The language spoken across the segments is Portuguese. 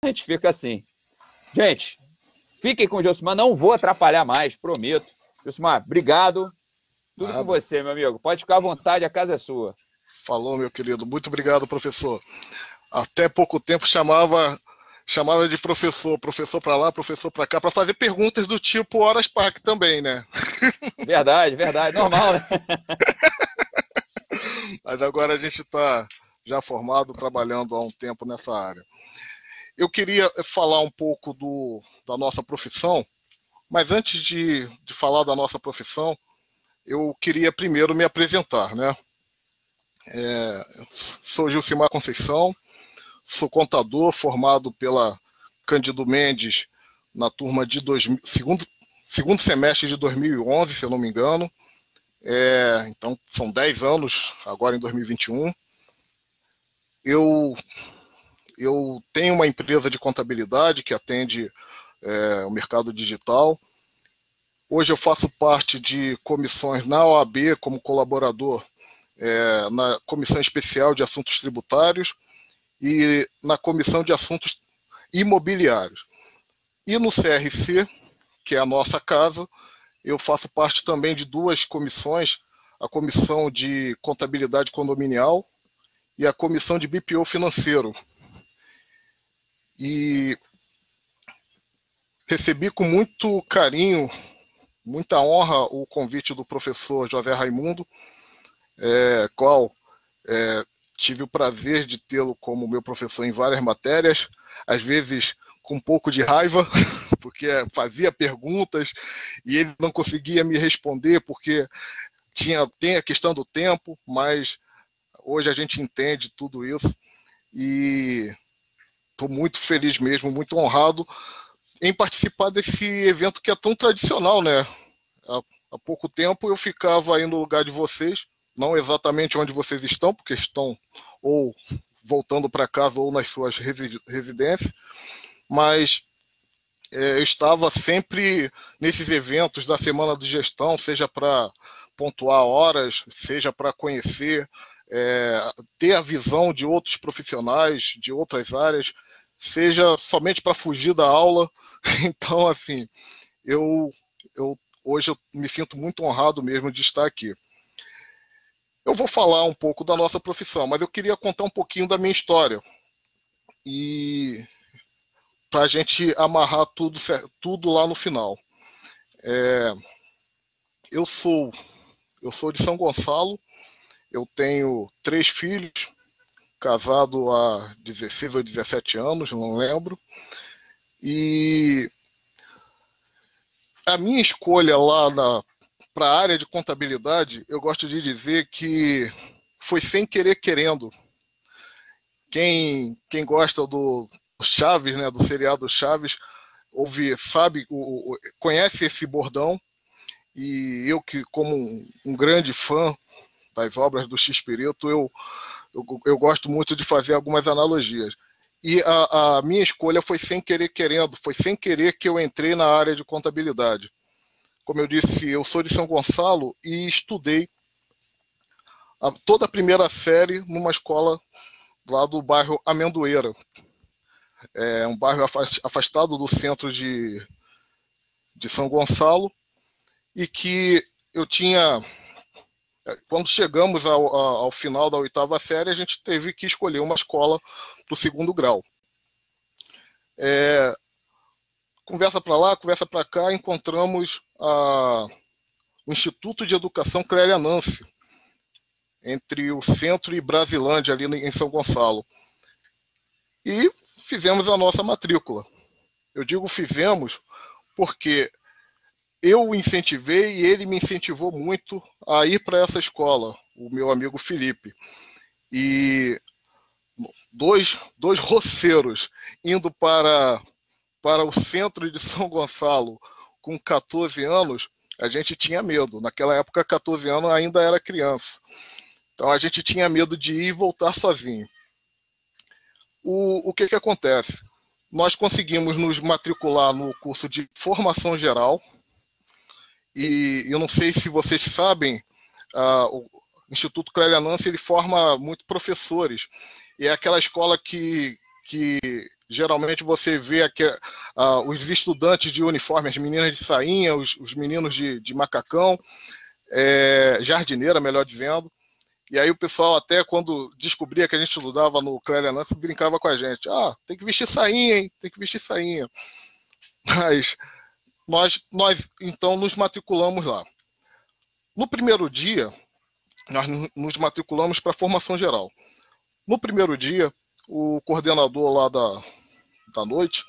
gente fica assim. Gente, fiquem com o Josimar, não vou atrapalhar mais, prometo. Josimar, obrigado. Tudo com Nada. você, meu amigo. Pode ficar à vontade, a casa é sua. Falou, meu querido. Muito obrigado, professor. Até pouco tempo chamava de professor, professor para lá, professor para cá, para fazer perguntas do tipo Horas Park também, né? Verdade, verdade. Normal, né? Mas agora a gente está já formado, trabalhando há um tempo nessa área. Eu queria falar um pouco da nossa profissão, mas antes de falar da nossa profissão, eu queria primeiro me apresentar, né? Sou Gilcimar Conceição, sou contador formado pela Cândido Mendes na turma de segundo semestre de 2011, se eu não me engano. Então, são 10 anos, agora em 2021. Eu, eu tenho uma empresa de contabilidade que atende o mercado digital. Hoje eu faço parte de comissões na OAB como colaborador na Comissão Especial de Assuntos Tributários e na Comissão de Assuntos Imobiliários. E no CRC, que é a nossa casa, eu faço parte também de duas comissões, a Comissão de Contabilidade Condominial e a Comissão de BPO Financeiro. E recebi com muito carinho, muita honra, o convite do professor José Raimundo, qual tive o prazer de tê-lo como meu professor em várias matérias, às vezes com um pouco de raiva, porque fazia perguntas e ele não conseguia me responder, porque tem a questão do tempo, mas hoje a gente entende tudo isso e estou muito feliz mesmo, muito honrado em participar desse evento que é tão tradicional, né? Há pouco tempo eu ficava aí no lugar de vocês, não exatamente onde vocês estão, porque estão ou voltando para casa ou nas suas residências, mas eu estava sempre nesses eventos da Semana de Gestão, seja para pontuar horas, seja para conhecer, ter a visão de outros profissionais, de outras áreas, seja somente para fugir da aula. Então, assim, eu, hoje eu me sinto muito honrado mesmo de estar aqui. Eu vou falar um pouco da nossa profissão, mas eu queria contar um pouquinho da minha história. E para a gente amarrar tudo lá no final. É, eu sou de São Gonçalo, eu tenho 3 filhos, casado há 16 ou 17 anos, não lembro. E a minha escolha lá para a área de contabilidade, eu gosto de dizer que foi sem querer querendo. Quem gosta do Chaves, né, do seriado Chaves, sabe, conhece esse bordão. E eu que, como um grande fã das obras do X-Pirito, eu gosto muito de fazer algumas analogias. E a minha escolha foi sem querer querendo, foi sem querer que eu entrei na área de contabilidade. Como eu disse, eu sou de São Gonçalo e estudei toda a primeira série numa escola lá do bairro Amendoeira. É um bairro afastado do centro de São Gonçalo, e que eu tinha... Quando chegamos ao final da 8ª série, a gente teve que escolher uma escola para o 2º grau. Conversa para lá, conversa para cá, encontramos o Instituto de Educação Clélia Nance, entre o centro e Brasilândia, ali em São Gonçalo. E fizemos a nossa matrícula. Eu digo fizemos porque eu o incentivei e ele me incentivou muito a ir para essa escola, o meu amigo Felipe. E dois roceiros indo para o centro de São Gonçalo com 14 anos, a gente tinha medo. Naquela época, 14 anos ainda era criança. Então a gente tinha medo de ir e voltar sozinho. O que acontece? Nós conseguimos nos matricular no curso de formação geral, e eu não sei se vocês sabem, o Instituto Clélia Nance, ele forma muito professores, e é aquela escola que Geralmente você vê aqui, os estudantes de uniforme, as meninas de sainha, os meninos de macacão, jardineira, melhor dizendo. E aí o pessoal, até quando descobria que a gente estudava no Clélia Nancy, brincava com a gente. Ah, tem que vestir sainha, hein? Tem que vestir sainha. Mas nós então nos matriculamos lá. No primeiro dia, nós nos matriculamos para a formação geral. No primeiro dia, o coordenador lá da noite,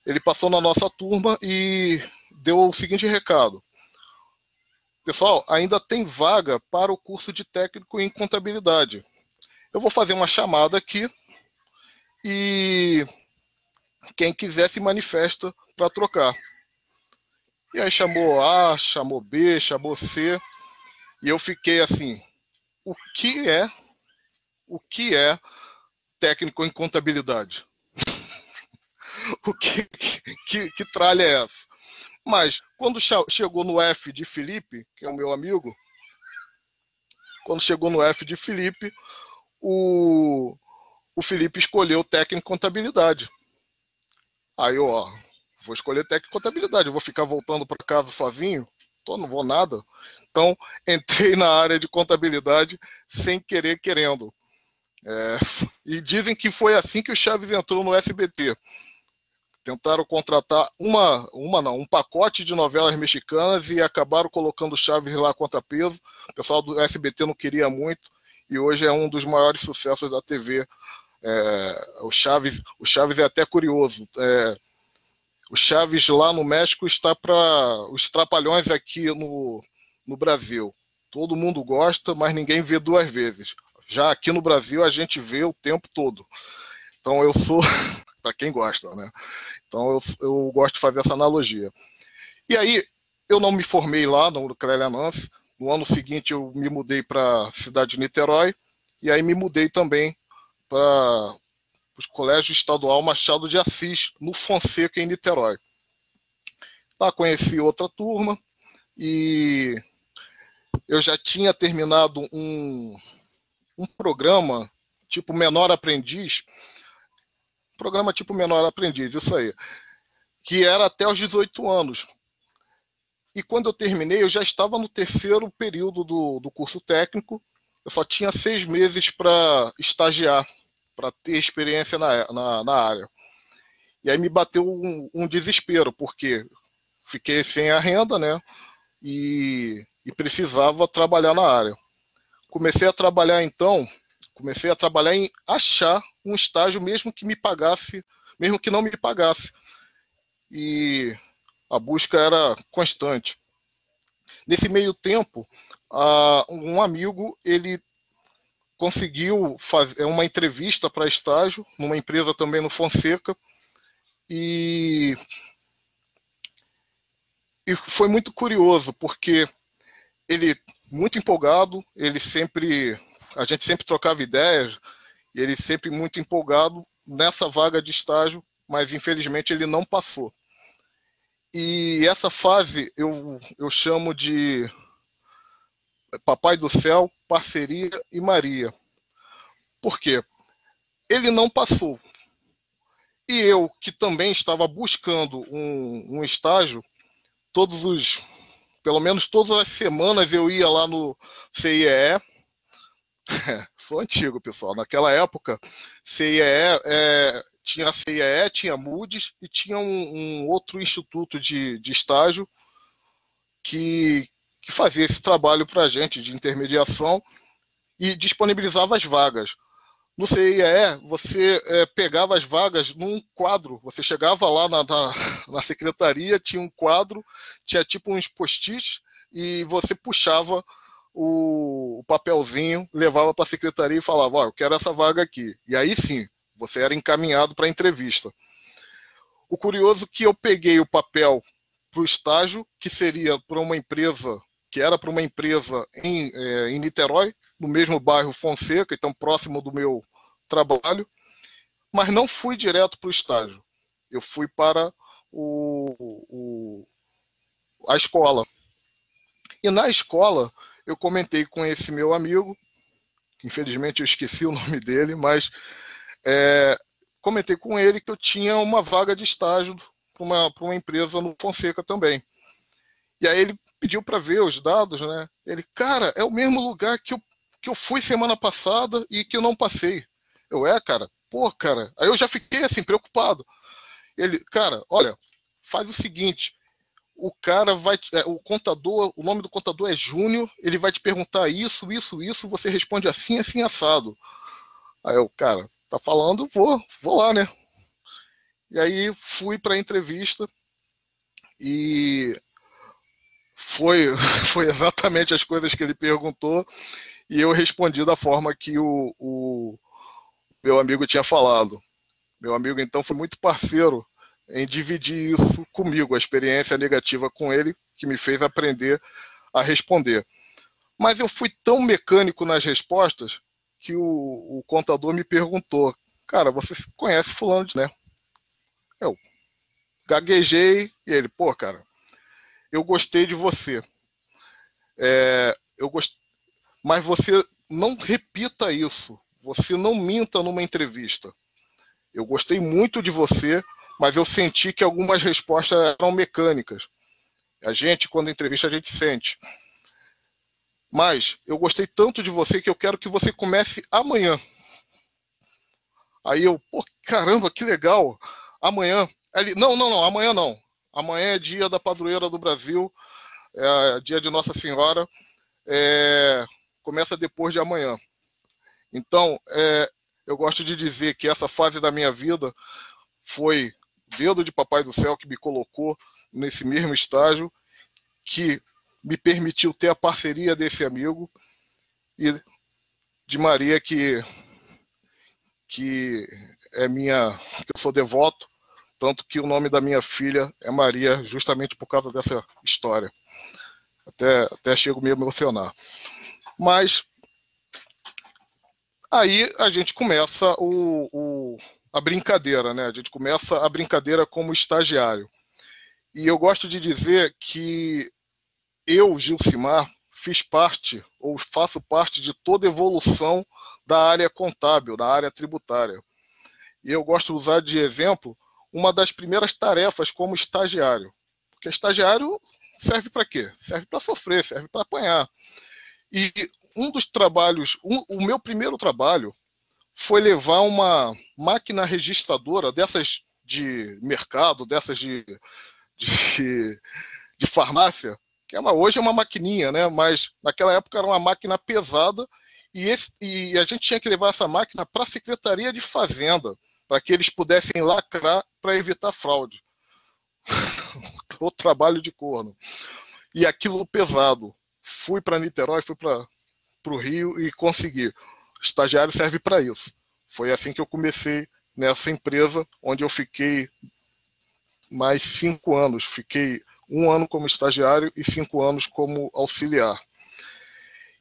ele passou na nossa turma e deu o seguinte recado. Pessoal, ainda tem vaga para o curso de técnico em contabilidade. Eu vou fazer uma chamada aqui e quem quiser se manifesta para trocar. E aí chamou A, chamou B, chamou C, e eu fiquei assim, o que é técnico em contabilidade? Que tralha é essa? Mas quando chegou no F de Felipe, que é o meu amigo, quando chegou no F de Felipe, o Felipe escolheu técnico em contabilidade. Aí eu, vou escolher técnico em contabilidade, eu vou ficar voltando para casa sozinho? Não vou nada. Então, entrei na área de contabilidade sem querer, querendo. E dizem que foi assim que o Chaves entrou no SBT. Tentaram contratar um pacote de novelas mexicanas e acabaram colocando o Chaves lá contrapeso. O pessoal do SBT não queria muito e hoje é um dos maiores sucessos da TV. O Chaves é até curioso. O Chaves lá no México está para os Trapalhões aqui no Brasil. Todo mundo gosta, mas ninguém vê duas vezes. Já aqui no Brasil a gente vê o tempo todo. Então eu sou, para quem gosta, né? Então eu gosto de fazer essa analogia. E aí eu não me formei lá no Clélia Nancy. No ano seguinte eu me mudei para a cidade de Niterói e aí me mudei também para o Colégio Estadual Machado de Assis, no Fonseca, em Niterói. Lá conheci outra turma e eu já tinha terminado um programa tipo Menor Aprendiz, isso aí, que era até os 18 anos. E quando eu terminei, eu já estava no terceiro período do curso técnico, eu só tinha 6 meses para estagiar, para ter experiência na área. E aí me bateu um desespero, porque fiquei sem a renda, né? E precisava trabalhar na área. Comecei a trabalhar em achar um estágio mesmo que me pagasse, mesmo que não me pagasse. E a busca era constante. Nesse meio tempo, um amigo, ele conseguiu fazer uma entrevista para estágio numa empresa também no Fonseca e foi muito curioso, porque ele, muito empolgado, a gente sempre trocava ideias, e ele sempre muito empolgado nessa vaga de estágio, mas infelizmente ele não passou. E essa fase eu chamo de Papai do Céu, Parceria e Maria. Por quê? Ele não passou. E eu, que também estava buscando um estágio, pelo menos todas as semanas eu ia lá no CIEE. Sou antigo, pessoal. Naquela época, tinha a CIEE, tinha a Moody's e tinha um outro instituto de estágio que fazia esse trabalho para a gente de intermediação e disponibilizava as vagas. No CIEE, você pegava as vagas num quadro. Você chegava lá na secretaria, tinha um quadro, tinha tipo uns post-its, e você puxava o papelzinho, levava para a secretaria e falava, eu quero essa vaga aqui. E aí sim, você era encaminhado para a entrevista. O curioso é que eu peguei o papel para o estágio, que seria para uma empresa, que era para uma empresa em Niterói, no mesmo bairro Fonseca, então próximo do meu trabalho, mas não fui direto para o estágio. Eu fui para a escola. E na escola, eu comentei com esse meu amigo, infelizmente eu esqueci o nome dele, mas comentei com ele que eu tinha uma vaga de estágio para uma empresa no Fonseca também. E aí ele pediu para ver os dados, né? Ele, cara, é o mesmo lugar que eu fui semana passada e que eu não passei. Cara, pô, cara. Aí eu já fiquei assim, preocupado. Ele, cara, olha, faz o seguinte, o cara vai, o contador, o nome do contador é Júnior, ele vai te perguntar isso, você responde assim, assim, assado. Aí eu, cara, tá falando, vou lá, né? E aí fui para a entrevista e foi, foi exatamente as coisas que ele perguntou e eu respondi da forma que o meu amigo tinha falado. Meu amigo, então, foi muito parceiro em dividir isso comigo, a experiência negativa com ele, que me fez aprender a responder. Mas eu fui tão mecânico nas respostas que o contador me perguntou, cara, você conhece fulano, né? Eu gaguejei e ele, pô, cara, eu gostei de você. Mas você não repita isso. Você não minta numa entrevista. Eu gostei muito de você, mas eu senti que algumas respostas eram mecânicas. A gente, quando entrevista, a gente sente. Mas eu gostei tanto de você que eu quero que você comece amanhã. Aí eu, pô, caramba, que legal. Amanhã. Ele, não, amanhã não. Amanhã é dia da padroeira do Brasil, é dia de Nossa Senhora, começa depois de amanhã. Então, eu gosto de dizer que essa fase da minha vida foi dedo de Papai do Céu que me colocou nesse mesmo estágio, que me permitiu ter a parceria desse amigo e de Maria, que é que eu sou devoto, tanto que o nome da minha filha é Maria, justamente por causa dessa história. Até chego a me emocionar. Mas aí a gente começa a brincadeira, né? A gente começa a brincadeira como estagiário. E eu gosto de dizer que eu, Gilcimar, fiz parte ou faço parte de toda a evolução da área contábil, da área tributária. E eu gosto de usar de exemplo uma das primeiras tarefas como estagiário. Porque estagiário serve para quê? Serve para sofrer, serve para apanhar. E um dos trabalhos, o meu primeiro trabalho foi levar uma máquina registradora dessas de mercado, dessas de farmácia, que hoje é uma maquininha, né? Mas naquela época era uma máquina pesada e a gente tinha que levar essa máquina para a Secretaria de Fazenda, para que eles pudessem lacrar para evitar fraude. O trabalho de corno. E aquilo pesado. Fui para Niterói, fui para o Rio e consegui. Estagiário serve para isso. Foi assim que eu comecei nessa empresa, onde eu fiquei mais 5 anos. Fiquei 1 ano como estagiário e 5 anos como auxiliar.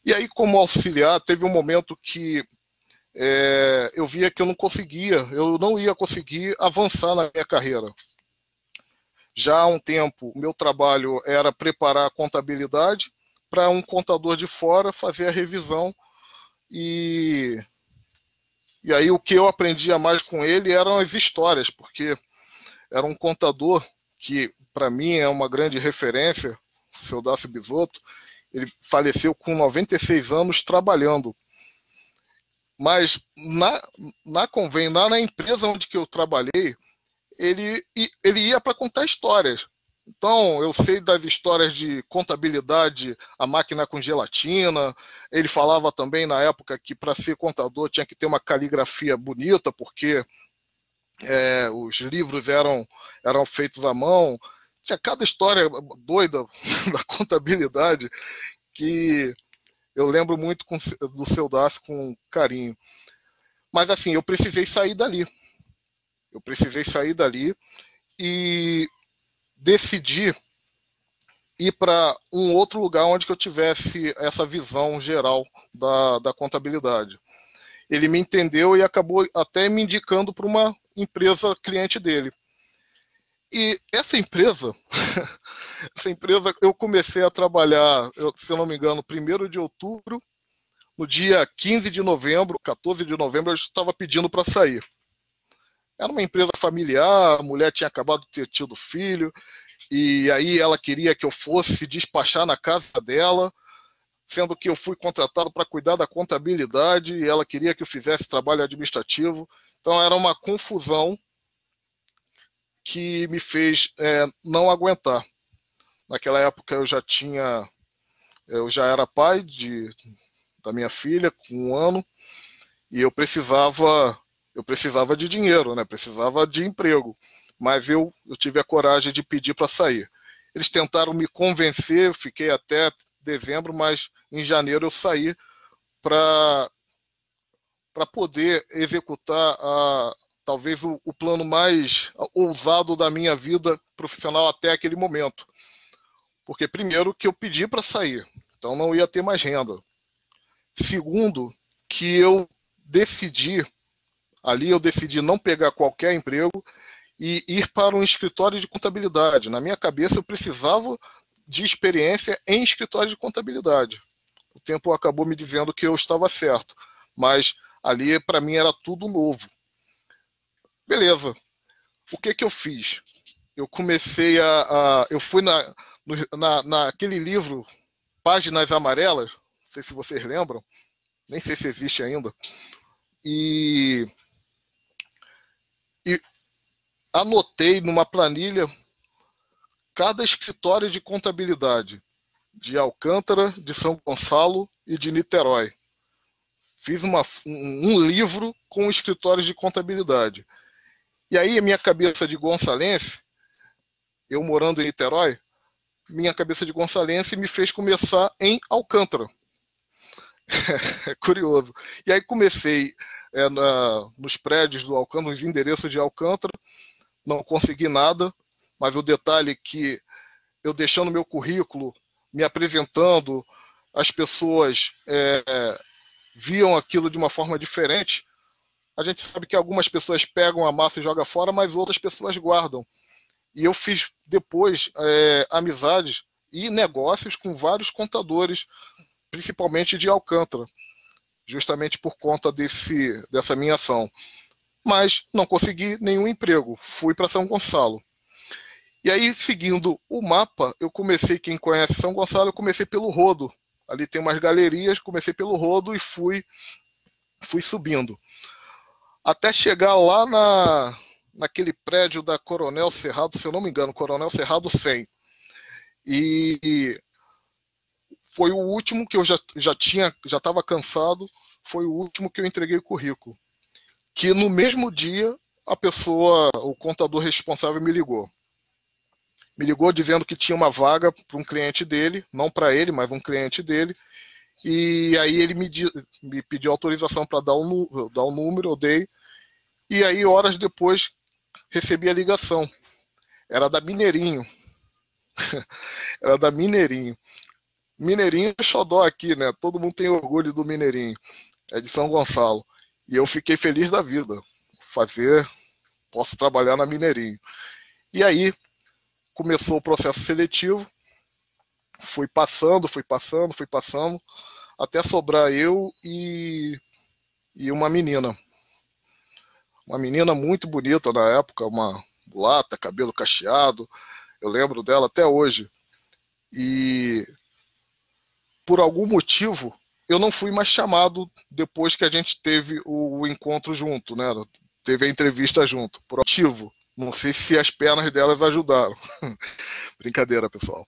E aí, como auxiliar, teve um momento que eu via que eu não ia conseguir avançar na minha carreira. Já há um tempo, o meu trabalho era preparar a contabilidade para um contador de fora fazer a revisão e aí o que eu aprendia mais com ele eram as histórias, porque era um contador que, para mim, é uma grande referência, o seu Dácio Bisotto. Ele faleceu com 96 anos trabalhando. Mas na empresa onde que eu trabalhei, ele ia para contar histórias. Então, eu sei das histórias de contabilidade, a máquina com gelatina. Ele falava também na época que para ser contador tinha que ter uma caligrafia bonita, porque os livros eram feitos à mão. Tinha cada história doida da contabilidade que eu lembro muito do seu Dácio com carinho. Mas assim, eu precisei sair dali. E decidi ir para um outro lugar onde eu tivesse essa visão geral da contabilidade. Ele me entendeu e acabou até me indicando para uma empresa cliente dele. E essa empresa eu comecei a trabalhar, se eu não me engano, 1º de outubro. No dia 15 de novembro, 14 de novembro, eu estava pedindo para sair. Era uma empresa familiar, a mulher tinha acabado de ter tido filho, e aí ela queria que eu fosse despachar na casa dela, sendo que eu fui contratado para cuidar da contabilidade e ela queria que eu fizesse trabalho administrativo. Então era uma confusão que me fez não aguentar. Naquela época eu já era pai da minha filha com 1 ano e eu precisava de dinheiro, né? Precisava de emprego. Mas eu tive a coragem de pedir para sair. Eles tentaram me convencer, eu fiquei até dezembro, mas em janeiro eu saí para poder executar talvez o plano mais ousado da minha vida profissional até aquele momento. Porque primeiro que eu pedi para sair, então não ia ter mais renda. Segundo, que eu decidi não pegar qualquer emprego e ir para um escritório de contabilidade. Na minha cabeça eu precisava de experiência em escritório de contabilidade. O tempo acabou me dizendo que eu estava certo, mas ali para mim era tudo novo. Beleza. O que eu fiz? Eu comecei eu fui naquele livro Páginas Amarelas, não sei se vocês lembram, nem sei se existe ainda, e anotei numa planilha cada escritório de contabilidade de Alcântara, de São Gonçalo e de Niterói. Fiz um livro com escritórios de contabilidade. E aí a minha cabeça de gonçalense, eu morando em Niterói, minha cabeça de gonçalense me fez começar em Alcântara. É curioso. E aí comecei nos prédios do Alcântara, nos endereços de Alcântara, não consegui nada, mas o detalhe é que eu deixando meu currículo, me apresentando, as pessoas viam aquilo de uma forma diferente. A gente sabe que algumas pessoas pegam a massa e jogam fora, mas outras pessoas guardam. E eu fiz depois amizades e negócios com vários contadores, principalmente de Alcântara, justamente por conta dessa minha ação. Mas não consegui nenhum emprego, fui para São Gonçalo. E aí, seguindo o mapa, quem conhece São Gonçalo, eu comecei pelo Rodo. Ali tem umas galerias, comecei pelo Rodo e fui subindo. Até chegar lá naquele prédio da Coronel Cerrado, se eu não me engano, Coronel Cerrado 100. E foi o último que eu já estava cansado, foi o último que eu entreguei o currículo. Que no mesmo dia, o contador responsável me ligou. Me ligou dizendo que tinha uma vaga para um cliente dele, não para ele, mas um cliente dele. E aí ele me pediu autorização para dar o número, eu dei. E aí, horas depois, recebi a ligação. Era da Mineirinho. Era da Mineirinho. Mineirinho é xodó aqui, né? Todo mundo tem orgulho do Mineirinho. É de São Gonçalo. E eu fiquei feliz da vida. Posso trabalhar na Mineirinho. E aí, começou o processo seletivo. Fui passando, até sobrar eu e uma menina. Uma menina muito bonita na época, uma mulata, cabelo cacheado. Eu lembro dela até hoje. E por algum motivo, eu não fui mais chamado depois que a gente teve o encontro junto, né? Teve a entrevista junto. Por motivo, não sei se as pernas delas ajudaram. Brincadeira, pessoal.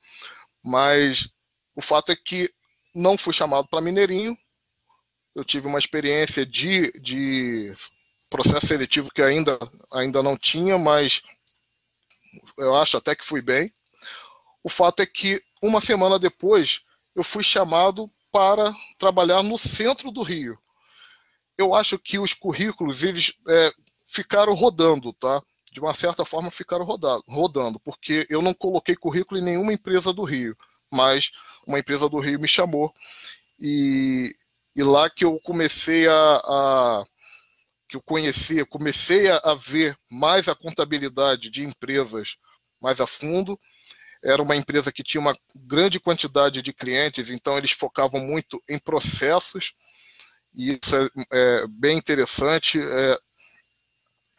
Mas o fato é que não fui chamado para Mineirinho. Eu tive uma experiência de processo seletivo que ainda não tinha, mas eu acho até que fui bem. O fato é que uma semana depois eu fui chamado para trabalhar no centro do Rio. Eu acho que os currículos eles ficaram rodando, tá? De uma certa forma ficaram rodando, porque eu não coloquei currículo em nenhuma empresa do Rio, mas uma empresa do Rio me chamou e lá que eu comecei comecei a ver mais a contabilidade de empresas mais a fundo. Era uma empresa que tinha uma grande quantidade de clientes, então eles focavam muito em processos, e isso é bem interessante.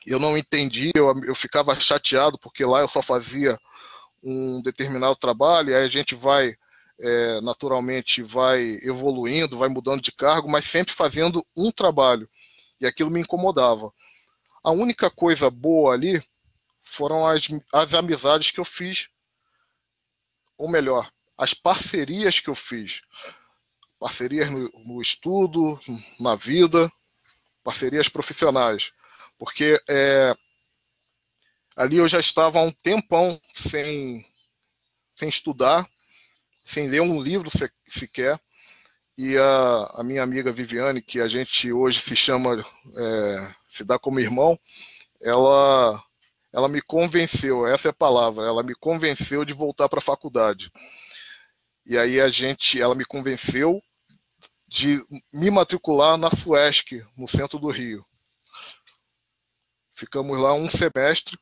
Eu não entendi, eu ficava chateado, porque lá eu só fazia um determinado trabalho, e aí a gente vai, naturalmente, vai evoluindo, vai mudando de cargo, mas sempre fazendo um trabalho. E aquilo me incomodava. A única coisa boa ali foram as amizades que eu fiz, ou melhor, as parcerias que eu fiz. Parcerias no estudo, na vida, parcerias profissionais. Porque ali eu já estava há um tempão sem estudar, sem ler um livro sequer. E a minha amiga Viviane, que a gente hoje se chama, se dá como irmão, ela me convenceu, essa é a palavra, ela me convenceu de voltar para a faculdade. E aí ela me convenceu de me matricular na Suesc, no centro do Rio. Ficamos lá um semestre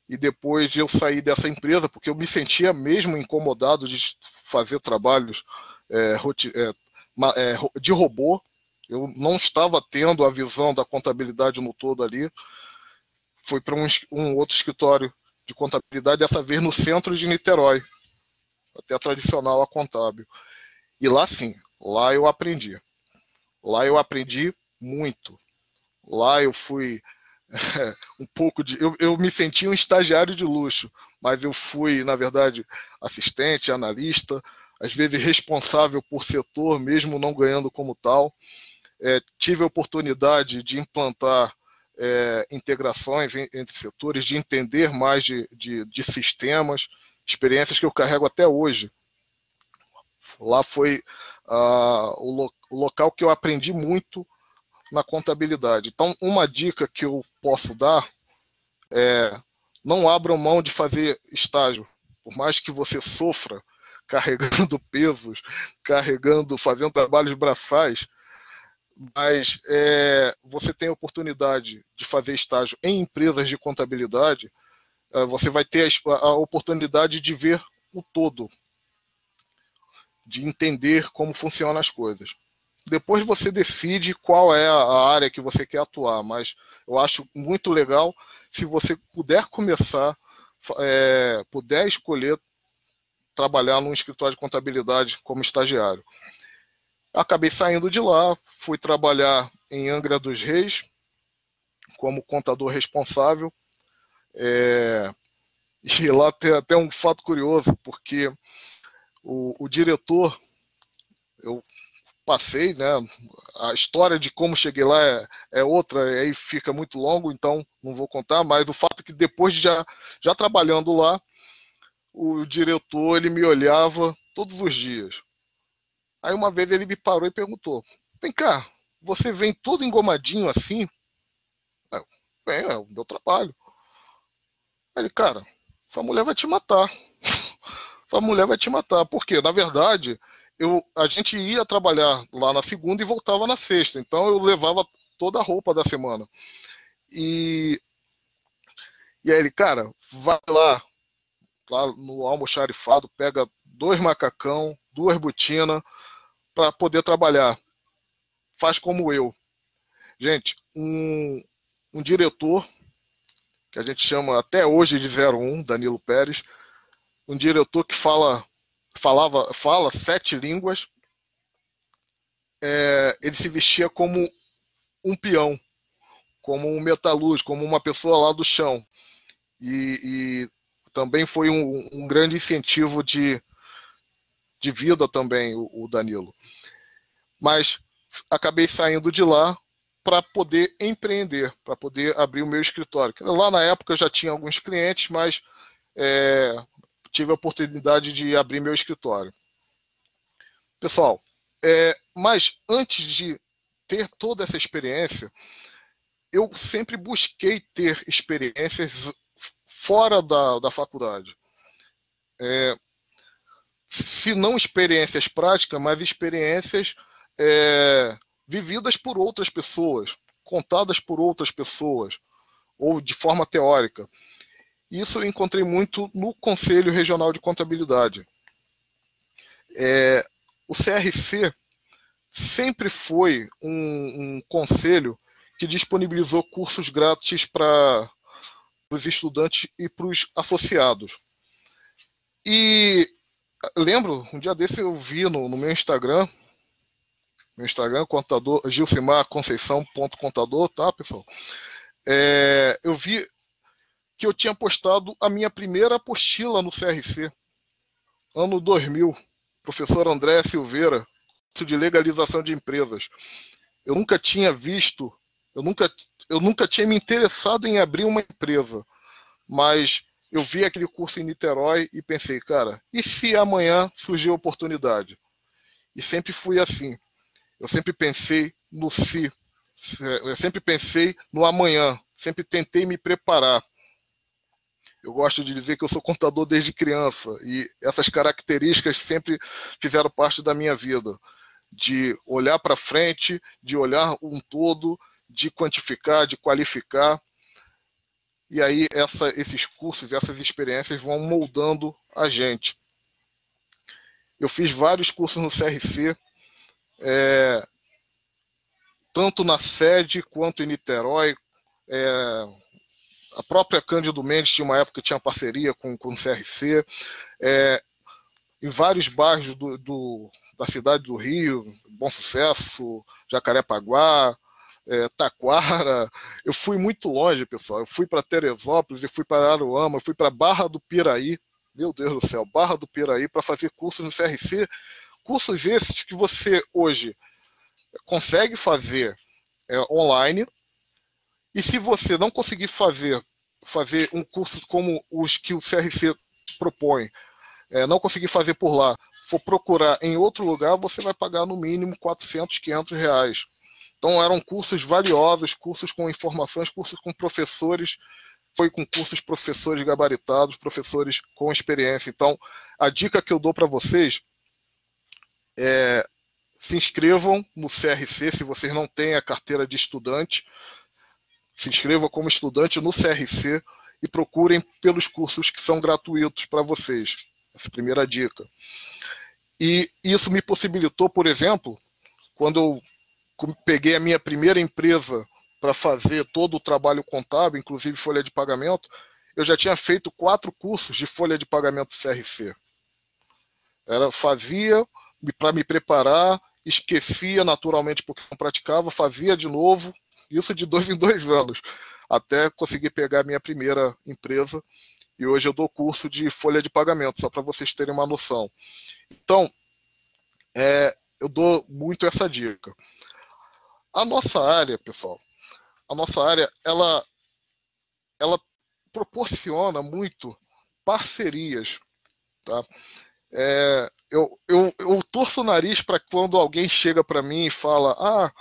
e depois eu saí dessa empresa porque eu me sentia mesmo incomodado de fazer trabalhos de robô. Eu não estava tendo a visão da contabilidade no todo ali. Fui para um outro escritório de contabilidade, dessa vez no centro de Niterói, até tradicional a contábil. E lá sim, lá eu aprendi. Lá eu aprendi muito. Lá eu fui um pouco de. Eu me senti um estagiário de luxo, mas eu fui, na verdade, assistente, analista, às vezes responsável por setor, mesmo não ganhando como tal. Tive a oportunidade de implantar integrações entre setores, de entender mais de sistemas, experiências que eu carrego até hoje. Lá foi o local que eu aprendi muito na contabilidade. Então, uma dica que eu posso dar é: não abram mão de fazer estágio. Por mais que você sofra carregando pesos, fazendo trabalhos braçais, mas você tem a oportunidade de fazer estágio em empresas de contabilidade, você vai ter a oportunidade de ver o todo, de entender como funcionam as coisas. Depois você decide qual é a área que você quer atuar, mas eu acho muito legal se você puder começar, puder escolher trabalhar num escritório de contabilidade como estagiário. Acabei saindo de lá, fui trabalhar em Angra dos Reis como contador responsável. E lá tem até um fato curioso, porque o diretor, eu passei, né? A história de como cheguei lá é outra, aí fica muito longo, então não vou contar, mas o fato é que depois de já trabalhando lá, o diretor ele me olhava todos os dias. Aí uma vez ele me parou e perguntou: vem cá, você vem todo engomadinho assim? Eu, é o meu trabalho. Aí ele: cara, essa mulher vai te matar. Essa mulher vai te matar. Por quê? Na verdade, a gente ia trabalhar lá na segunda e voltava na sexta. Então eu levava toda a roupa da semana. E aí ele: cara, vai lá no almoxarifado, pega 2 macacão, 2 botinas para poder trabalhar. Faz como eu. Gente, um diretor, que a gente chama até hoje de 01, Danilo Pérez, um diretor que fala 7 línguas, ele se vestia como um peão, como um metalúrgico, como uma pessoa lá do chão. E também foi um grande incentivo de vida também, o Danilo. Mas acabei saindo de lá para poder empreender, para poder abrir o meu escritório. Lá na época eu já tinha alguns clientes, mas tive a oportunidade de abrir meu escritório. Pessoal, mas antes de ter toda essa experiência, eu sempre busquei ter experiências fora da faculdade. Se não experiências práticas, mas experiências vividas por outras pessoas, contadas por outras pessoas, ou de forma teórica. Isso eu encontrei muito no Conselho Regional de Contabilidade. O CRC sempre foi um conselho que disponibilizou cursos grátis para os estudantes e para os associados. E lembro, um dia desse eu vi no meu Instagram, contador, gilcimarconceição.contador, tá, pessoal? Eu vi que eu tinha postado a minha primeira apostila no CRC, ano 2000, professor André Silveira, curso de legalização de empresas. Eu nunca tinha visto, eu nunca tinha me interessado em abrir uma empresa, mas eu vi aquele curso em Niterói e pensei, cara, e se amanhã surgir a oportunidade? E sempre fui assim. Eu sempre pensei no se. Eu sempre pensei no amanhã. Sempre tentei me preparar. Eu gosto de dizer que eu sou contador desde criança. E essas características sempre fizeram parte da minha vida. De olhar para frente, de olhar um todo, de quantificar, de qualificar. E aí esses cursos, essas experiências vão moldando a gente. Eu fiz vários cursos no CRC, tanto na sede quanto em Niterói. A própria Cândido Mendes tinha uma época que tinha parceria com o CRC. Em vários bairros da cidade do Rio, Bom Sucesso, Jacarepaguá, Taquara. Eu fui muito longe, pessoal. Eu fui para Teresópolis, eu fui para Aruama, eu fui para Barra do Piraí. Meu Deus do céu, Barra do Piraí, para fazer cursos no CRC. Cursos esses que você hoje consegue fazer online. E se você não conseguir fazer um curso como os que o CRC propõe, não conseguir fazer por lá, for procurar em outro lugar, você vai pagar no mínimo 400, 500 reais. Então eram cursos valiosos, cursos com informações, cursos com professores, foi com cursos professores gabaritados, professores com experiência. Então a dica que eu dou para vocês é: se inscrevam no CRC, se vocês não têm a carteira de estudante, se inscrevam como estudante no CRC e procurem pelos cursos que são gratuitos para vocês. Essa é a primeira dica. E isso me possibilitou, por exemplo, quando eu peguei a minha primeira empresa para fazer todo o trabalho contábil, inclusive folha de pagamento, eu já tinha feito 4 cursos de folha de pagamento CRC. Fazia para me preparar, esquecia naturalmente porque não praticava, fazia de novo, isso de 2 em 2 anos, até conseguir pegar a minha primeira empresa. E hoje eu dou curso de folha de pagamento, só para vocês terem uma noção. Então, eu dou muito essa dica. A nossa área, pessoal, ela proporciona muito parcerias, tá? Eu torço o nariz para quando alguém chega para mim e fala: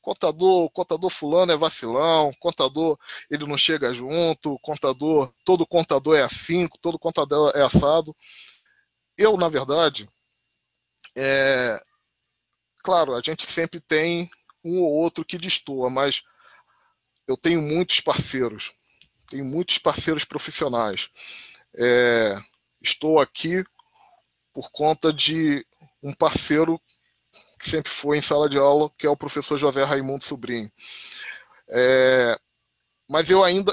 contador fulano é vacilão, contador ele não chega junto, todo contador é assim, todo contador é assado. Eu, na verdade, claro, a gente sempre tem um ou outro que destoa, mas eu tenho muitos parceiros profissionais. Estou aqui por conta de um parceiro que sempre foi em sala de aula, que é o professor José Raimundo Sobrinho. Mas eu ainda,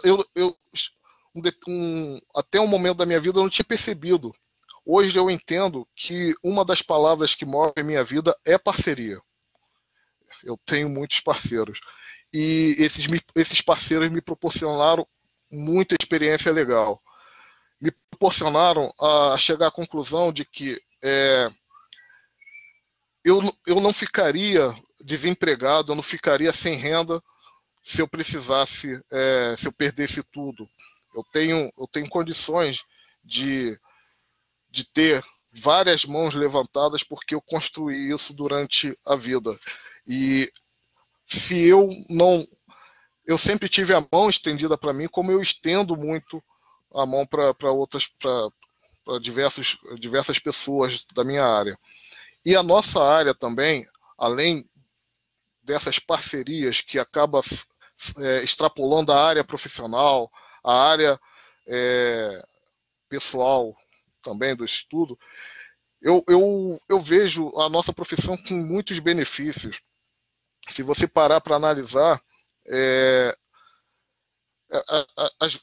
até um momento da minha vida, eu não tinha percebido. Hoje eu entendo que uma das palavras que move a minha vida é parceria. Eu tenho muitos parceiros. E esses parceiros me proporcionaram muita experiência legal. Me proporcionaram a chegar à conclusão de que eu não ficaria desempregado, eu não ficaria sem renda se eu precisasse, se eu perdesse tudo. Eu tenho condições de ter várias mãos levantadas porque eu construí isso durante a vida. E se eu não... Eu sempre tive a mão estendida para mim, como eu estendo muito a mão para diversas pessoas da minha área. E a nossa área também, além dessas parcerias que acaba extrapolando a área profissional, a área pessoal também do estudo, eu vejo a nossa profissão com muitos benefícios. Se você parar para analisar, É, as,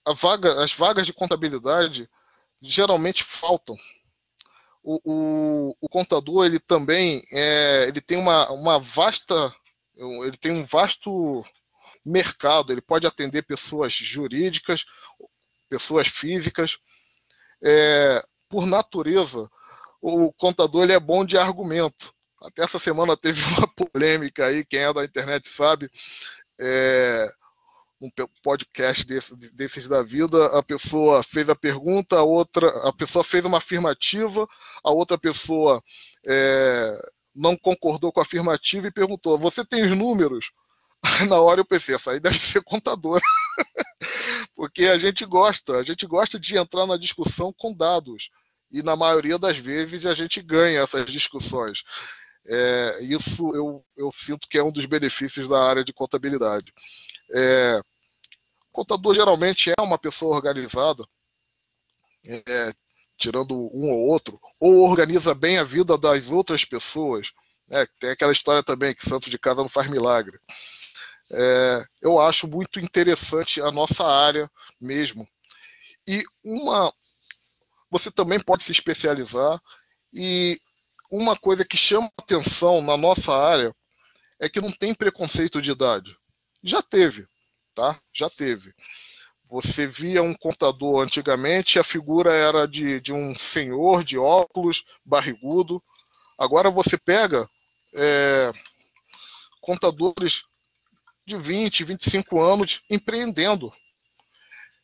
as vagas de contabilidade geralmente faltam. O contador ele também ele tem uma vasta, ele tem um vasto mercado. Ele pode atender pessoas jurídicas, pessoas físicas. Por natureza, o contador ele é bom de argumento. Até essa semana teve uma polêmica aí, quem é da internet sabe, um podcast desses da vida, a pessoa fez a pergunta, a pessoa fez uma afirmativa, a outra pessoa não concordou com a afirmativa e perguntou: você tem os números? Na hora eu pensei, essa aí deve ser contador. Porque a gente gosta de entrar na discussão com dados. E na maioria das vezes a gente ganha essas discussões. Isso eu sinto que é um dos benefícios da área de contabilidade. O contador geralmente é uma pessoa organizada, tirando um ou outro, ou organiza bem a vida das outras pessoas. Tem aquela história também que santo de casa não faz milagre. Eu acho muito interessante a nossa área mesmo. E você também pode se especializar, e uma coisa que chama atenção na nossa área é que não tem preconceito de idade. Já teve, tá? Já teve. Você via um contador antigamente, a figura era de um senhor de óculos, barrigudo. Agora você pega contadores de 20, 25 anos empreendendo.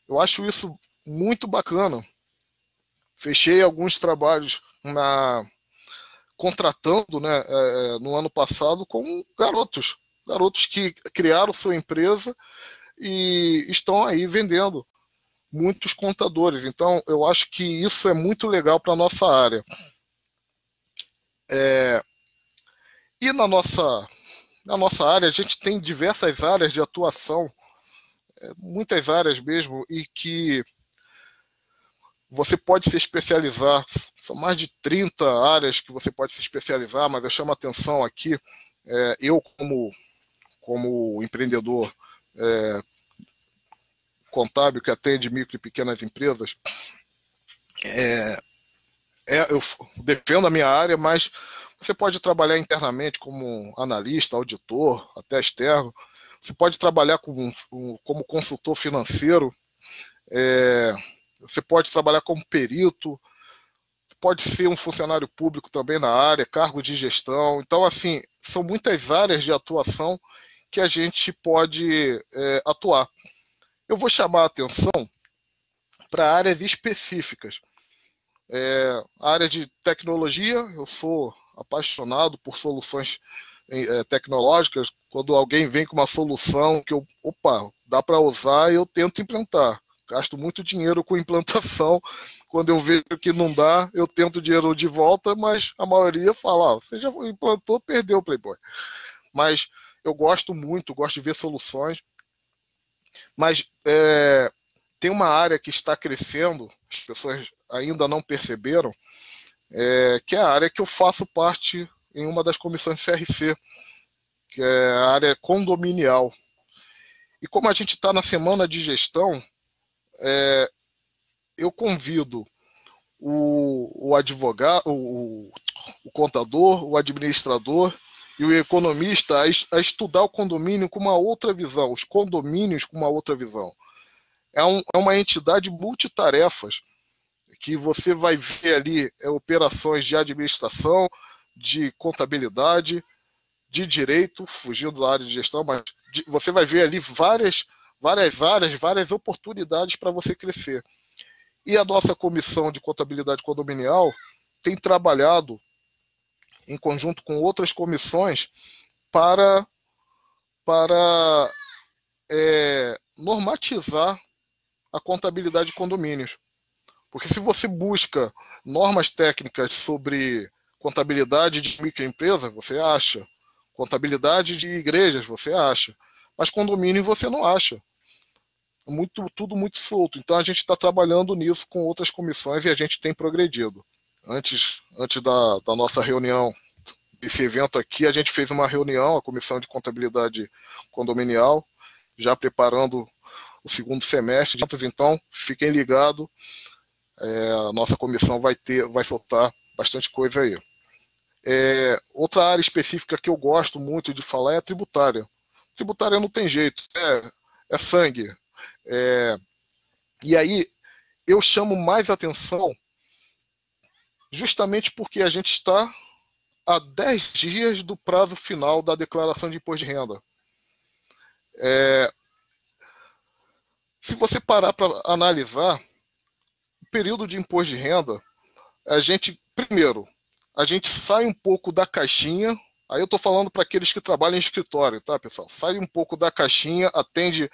Eu acho isso muito bacana. Fechei alguns trabalhos contratando, né, no ano passado com garotos que criaram sua empresa e estão aí vendendo, muitos contadores. Então eu acho que isso é muito legal para a nossa área. E na nossa área a gente tem diversas áreas de atuação, muitas áreas mesmo, e que você pode se especializar. São mais de 30 áreas que você pode se especializar, mas eu chamo a atenção aqui, eu como empreendedor contábil que atende micro e pequenas empresas, eu defendo a minha área, mas você pode trabalhar internamente como analista, auditor, até externo. Você pode trabalhar como consultor financeiro, você pode trabalhar como perito, pode ser um funcionário público também na área, cargo de gestão. Então, assim, são muitas áreas de atuação que a gente pode atuar. Eu vou chamar a atenção para áreas específicas. A área de tecnologia, eu sou apaixonado por soluções tecnológicas. Quando alguém vem com uma solução que dá para usar, eu tento implantar. Gasto muito dinheiro com implantação. Quando eu vejo que não dá, eu tento dinheiro de volta, mas a maioria fala: você já implantou, perdeu o Playboy. Mas eu gosto de ver soluções. Mas tem uma área que está crescendo, as pessoas ainda não perceberam, que é a área que eu faço parte em uma das comissões CRC, que é a área condominial. E como a gente está na semana de gestão, eu convido o advogado, o contador, o administrador e o economista a estudar o condomínio com uma outra visão, os condomínios com uma outra visão. É uma entidade multitarefas, que você vai ver ali operações de administração, de contabilidade, de direito, fugindo da área de gestão, mas você vai ver ali várias áreas, várias oportunidades para você crescer. E a nossa comissão de contabilidade condominial tem trabalhado em conjunto com outras comissões para normatizar a contabilidade de condomínios. Porque se você busca normas técnicas sobre contabilidade de microempresa, você acha. Contabilidade de igrejas, você acha. Mas condomínio você não acha. Tudo muito solto. Então a gente está trabalhando nisso com outras comissões e a gente tem progredido. Antes da nossa reunião esse evento aqui, a gente fez uma reunião, a Comissão de Contabilidade Condominial, já preparando o segundo semestre. Então, fiquem ligados, a nossa comissão vai soltar bastante coisa aí. Outra área específica que eu gosto muito de falar é a tributária. Tributária não tem jeito, é sangue. E aí eu chamo mais atenção justamente porque a gente está a 10 dias do prazo final da declaração de imposto de renda. Se você parar para analisar o período de imposto de renda, primeiro, a gente sai um pouco da caixinha. Aí eu estou falando para aqueles que trabalham em escritório, tá, pessoal? Sai um pouco da caixinha, atende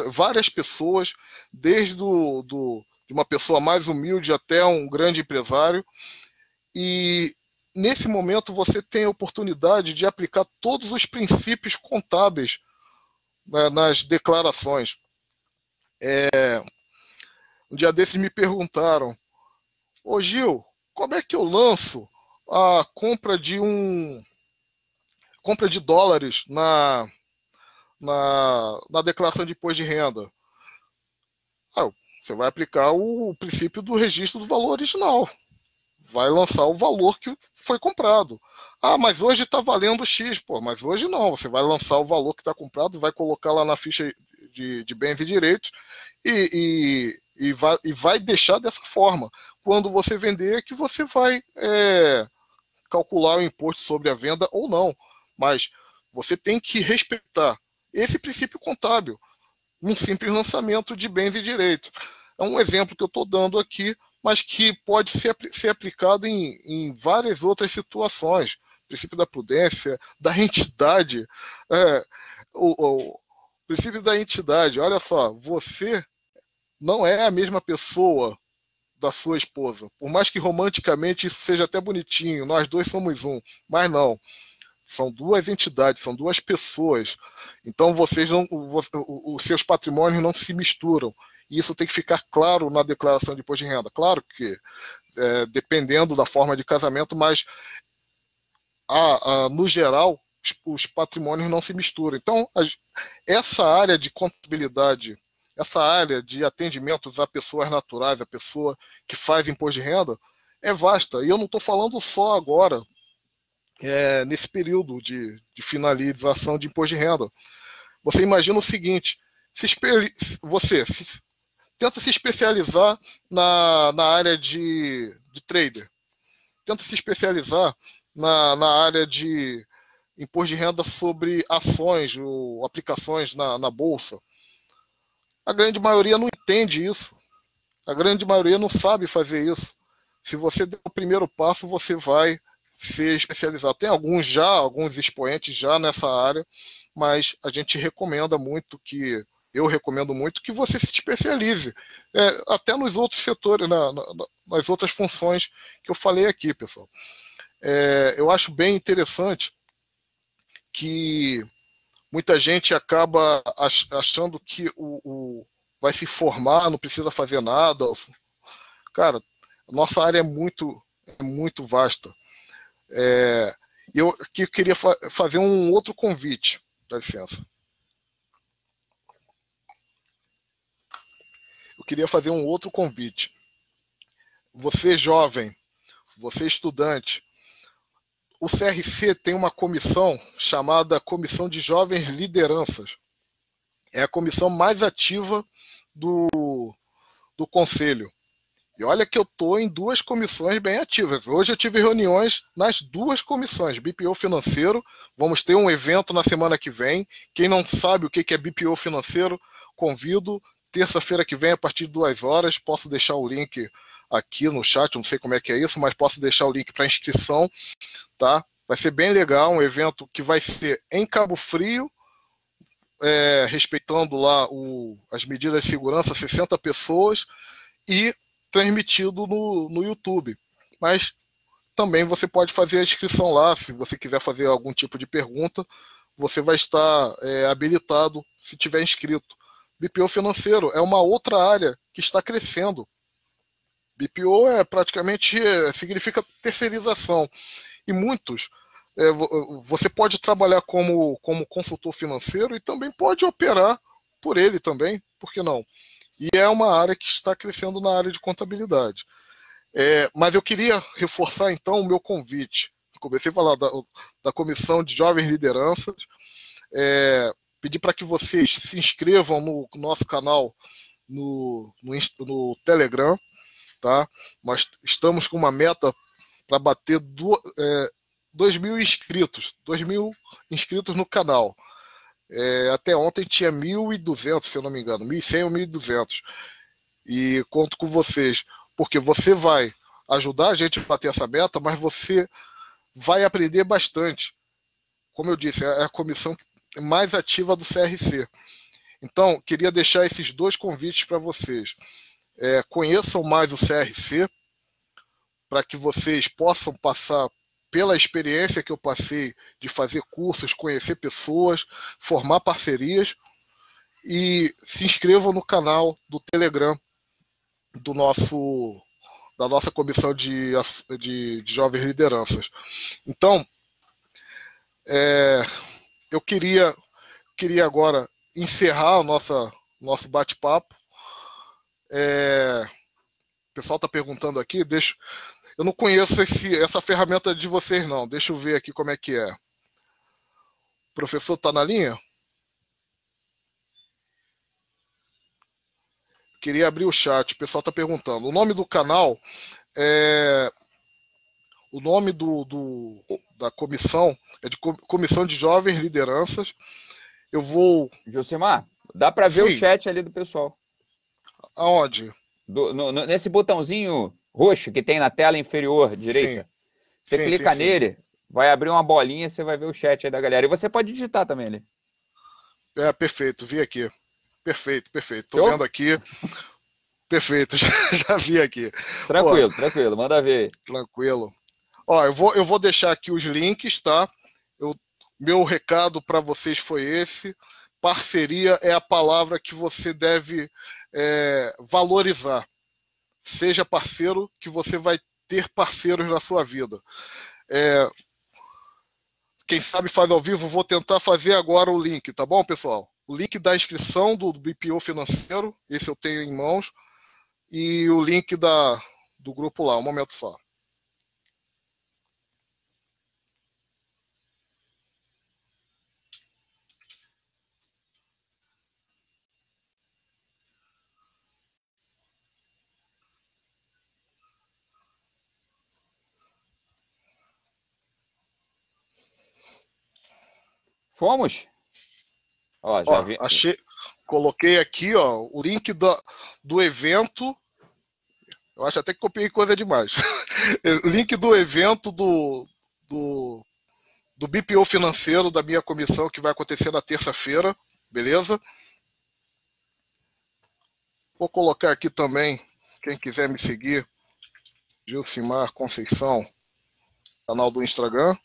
várias pessoas, desde de uma pessoa mais humilde até um grande empresário. E nesse momento você tem a oportunidade de aplicar todos os princípios contábeis, né, nas declarações. Um dia desses me perguntaram: ô Gil, como é que eu lanço a compra de dólares na declaração de imposto de renda? Você vai aplicar o princípio do registro do valor original. Vai lançar o valor que foi comprado. Mas hoje está valendo X. Mas hoje não. Você vai lançar o valor que está comprado, vai colocar lá na ficha de bens e direitos e vai deixar dessa forma. Quando você vender, é que você vai calcular o imposto sobre a venda ou não. Mas você tem que respeitar esse princípio contábil num simples lançamento de bens e direitos. É um exemplo que eu estou dando aqui, mas que pode ser aplicado em várias outras situações. O princípio da prudência, da entidade. O princípio da entidade. Olha só, você não é a mesma pessoa da sua esposa. Por mais que romanticamente isso seja até bonitinho, nós dois somos um, mas não. São duas entidades, são duas pessoas. Então os seus patrimônios não se misturam. E isso tem que ficar claro na declaração de imposto de renda. Claro que, dependendo da forma de casamento, mas no geral, os patrimônios não se misturam. Então, essa área de contabilidade, essa área de atendimentos a pessoas naturais, a pessoa que faz imposto de renda, é vasta. E eu não estou falando só agora, nesse período de finalização de imposto de renda. Você imagina o seguinte: você tenta se especializar na área de trader, tenta se especializar na área de imposto de renda sobre ações ou aplicações na bolsa. A grande maioria não entende isso. A grande maioria não sabe fazer isso. Se você der o primeiro passo, você vai ser especializado. Tem alguns expoentes já nessa área, mas a gente recomenda muito eu recomendo muito que você se especialize, até nos outros setores, nas outras funções que eu falei aqui, pessoal. Eu acho bem interessante que muita gente acaba achando que vai se formar, não precisa fazer nada. Cara, a nossa área é muito vasta. Eu queria fazer um outro convite, dá licença. Eu queria fazer um outro convite. Você jovem, você estudante, o CRC tem uma comissão chamada Comissão de Jovens Lideranças. É a comissão mais ativa do Conselho. E olha que eu estou em 2 comissões bem ativas. Hoje eu tive reuniões nas 2 comissões. BPO financeiro, vamos ter um evento na semana que vem. Quem não sabe o que é BPO financeiro, convido. Terça-feira que vem, a partir de 2 horas, posso deixar o link aqui no chat, não sei como é que é isso, mas posso deixar o link para inscrição, tá? Vai ser bem legal, um evento que vai ser em Cabo Frio, respeitando lá as medidas de segurança, 60 pessoas, e transmitido no YouTube. Mas também você pode fazer a inscrição lá, se você quiser fazer algum tipo de pergunta, você vai estar habilitado se tiver inscrito. BPO financeiro é uma outra área que está crescendo. BPO praticamente significa terceirização. E muitos você pode trabalhar como consultor financeiro e também pode operar por ele também, por que não? E é uma área que está crescendo na área de contabilidade. Mas eu queria reforçar então o meu convite. Comecei a falar da Comissão de Jovens Lideranças, pedir para que vocês se inscrevam no nosso canal no Telegram, tá? Nós estamos com uma meta para bater 2.000 inscritos, 2.000 inscritos no canal. Até ontem tinha 1.200, se eu não me engano, 1.100 ou 1.200. E conto com vocês, porque você vai ajudar a gente a bater essa meta, mas você vai aprender bastante. Como eu disse, é a comissão mais ativa do CRC. Então, queria deixar esses dois convites para vocês. Conheçam mais o CRC, para que vocês possam passar pela experiência que eu passei de fazer cursos, conhecer pessoas, formar parcerias, e se inscrevam no canal do Telegram da nossa comissão de jovens lideranças. Então, eu queria agora encerrar o nosso bate-papo. O pessoal está perguntando aqui, eu não conheço essa ferramenta de vocês, não. Deixa eu ver aqui como é que é. O professor está na linha? Queria abrir o chat. O pessoal está perguntando. O nome do canal é... O nome da comissão é de Comissão de Jovens Lideranças. Eu vou... Josimar, dá para ver o Sim. chat ali do pessoal. Aonde? Nesse botãozinho roxo que tem na tela inferior direita. Sim. Você Sim, sim, clica sim. nele, vai abrir uma bolinha e você vai ver o chat aí da galera. E você pode digitar também ali. Perfeito. Vi aqui. Perfeito. Tô Show? vendo aqui. Perfeito. Já vi aqui. Ó, Tranquilo. Manda ver. tranquilo. Ó, eu vou deixar aqui os links, tá? Meu recado para vocês foi esse. Parceria é a palavra que você deve valorizar. Seja parceiro, que você vai ter parceiros na sua vida. Quem sabe faz ao vivo, vou tentar fazer agora o link, tá bom, pessoal? O link da inscrição do BPO financeiro, esse eu tenho em mãos, e o link do grupo lá, um momento só. Fomos? Ó, já Ó, vi. achei, coloquei aqui, ó, o link do evento. Eu acho até que copiei coisa demais. Link do evento do, do BPO financeiro da minha comissão que vai acontecer na terça-feira, beleza? Vou colocar aqui também, quem quiser me seguir, Gilcimar Conceição, canal do Instagram.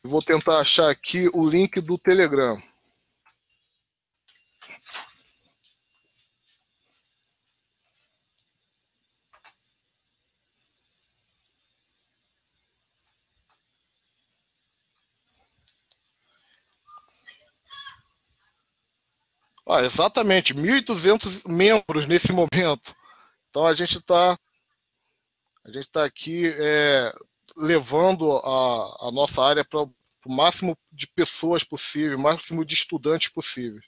Vou tentar achar aqui o link do Telegram. Exatamente, 1.200 membros nesse momento. Então a gente está aqui levando a nossa área para o máximo de pessoas possível, o máximo de estudantes possível.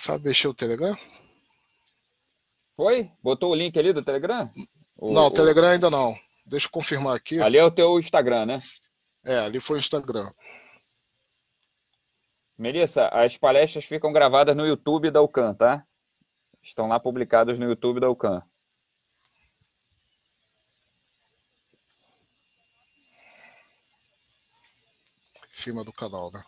Sabe mexer o Telegram? Foi? Botou o link ali do Telegram? Não, O, Telegram ainda não. Deixa eu confirmar aqui. ali é o teu Instagram, né? Ali foi o Instagram. Melissa, as palestras ficam gravadas no YouTube da UCAM, tá? Estão lá publicadas no YouTube da UCAM. Em cima do canal, né?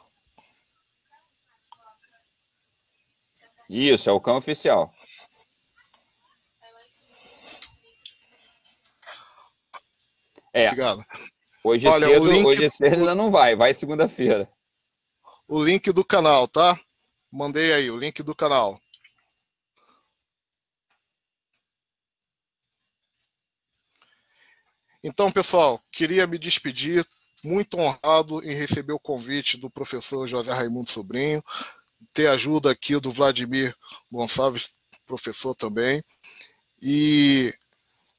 Isso, é o UCAM oficial. É, Obrigado. hoje Olha, cedo, hoje cedo ainda não vai, vai segunda-feira. o link do canal, tá? Mandei aí o link do canal. Então, pessoal, queria me despedir, muito honrado em receber o convite do professor José Raimundo Sobrinho, ter ajuda aqui do Vladimir Gonçalves, professor também, e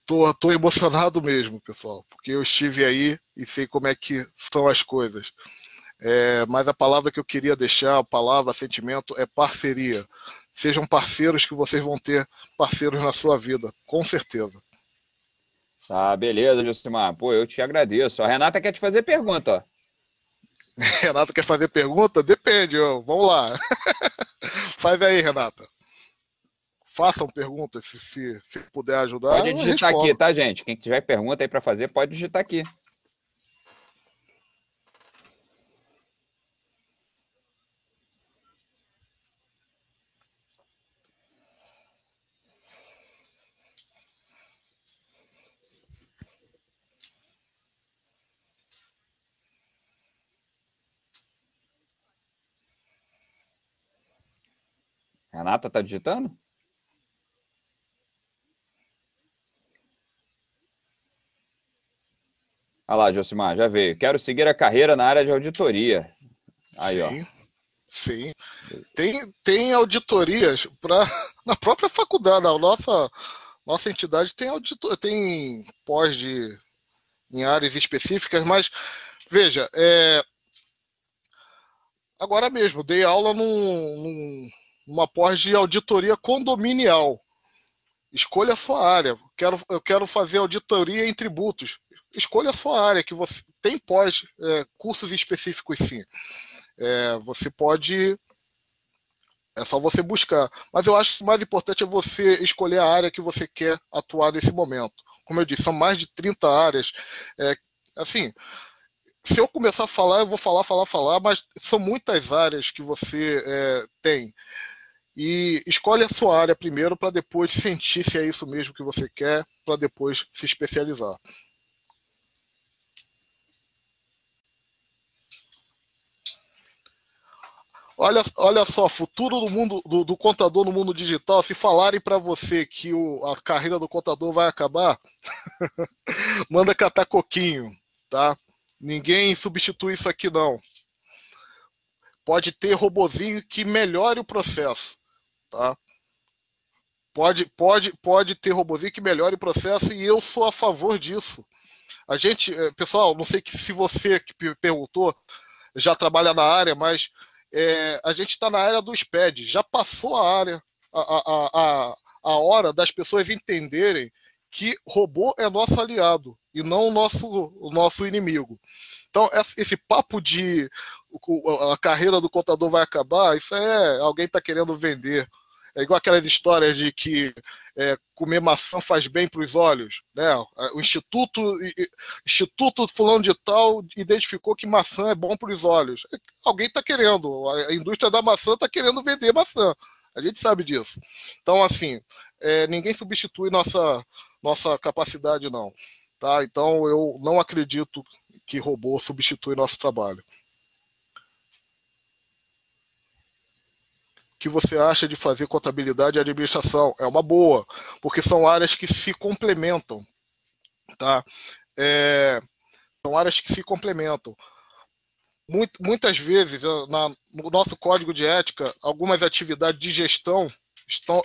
tô emocionado mesmo, pessoal, porque eu estive aí e sei como é que são as coisas. Mas a palavra que eu queria deixar, a palavra, sentimento, é parceria. Sejam parceiros que vocês vão ter parceiros na sua vida, com certeza. Tá, beleza, Josimar. Pô, eu te agradeço. A Renata quer te fazer pergunta, ó. Renata quer fazer pergunta? Depende, vamos lá. Faz aí, Renata. Façam perguntas, se puder ajudar, Pode eu digitar aqui, respondo. tá, gente? Quem tiver pergunta aí pra fazer, pode digitar aqui. Renata tá digitando? Olha lá, Josimar, já veio. Quero seguir a carreira na área de auditoria. Aí, ó. Sim, sim. Tem auditorias na própria faculdade. A nossa entidade tem em áreas específicas, mas veja, agora mesmo, dei aula numa pós de auditoria condominial. Escolha a sua área. Eu quero fazer auditoria em tributos. Escolha a sua área, que você tem cursos específicos sim. Você pode. É só você buscar. Mas eu acho que o mais importante é você escolher a área que você quer atuar nesse momento. Como eu disse, são mais de 30 áreas. Assim, se eu começar a falar, eu vou falar, mas são muitas áreas que você tem. E escolhe a sua área primeiro para depois sentir se é isso mesmo que você quer, para depois se especializar. Olha só, futuro do mundo do contador no mundo digital. Se falarem para você que a carreira do contador vai acabar, manda catar coquinho, tá? Ninguém substitui isso aqui não. Pode ter robozinho que melhore o processo, tá? Pode ter robozinho que melhore o processo e eu sou a favor disso. A gente, pessoal, não sei se você que perguntou já trabalha na área, mas a gente está na área do SPED. Já passou a área, a hora das pessoas entenderem que robô é nosso aliado e não o nosso inimigo. Então, esse papo de a carreira do contador vai acabar, isso alguém está querendo vender. É igual aquelas histórias de que comer maçã faz bem para os olhos, né? O Instituto fulano de tal identificou que maçã é bom para os olhos. Alguém está querendo, a indústria da maçã está querendo vender maçã. A gente sabe disso. Então, assim, ninguém substitui nossa capacidade, não. Tá? Então, eu não acredito que robô substitui nosso trabalho. O que você acha de fazer contabilidade e administração? É uma boa, porque são áreas que se complementam, tá? São áreas que se complementam. Muitas vezes, no nosso código de ética, algumas atividades de gestão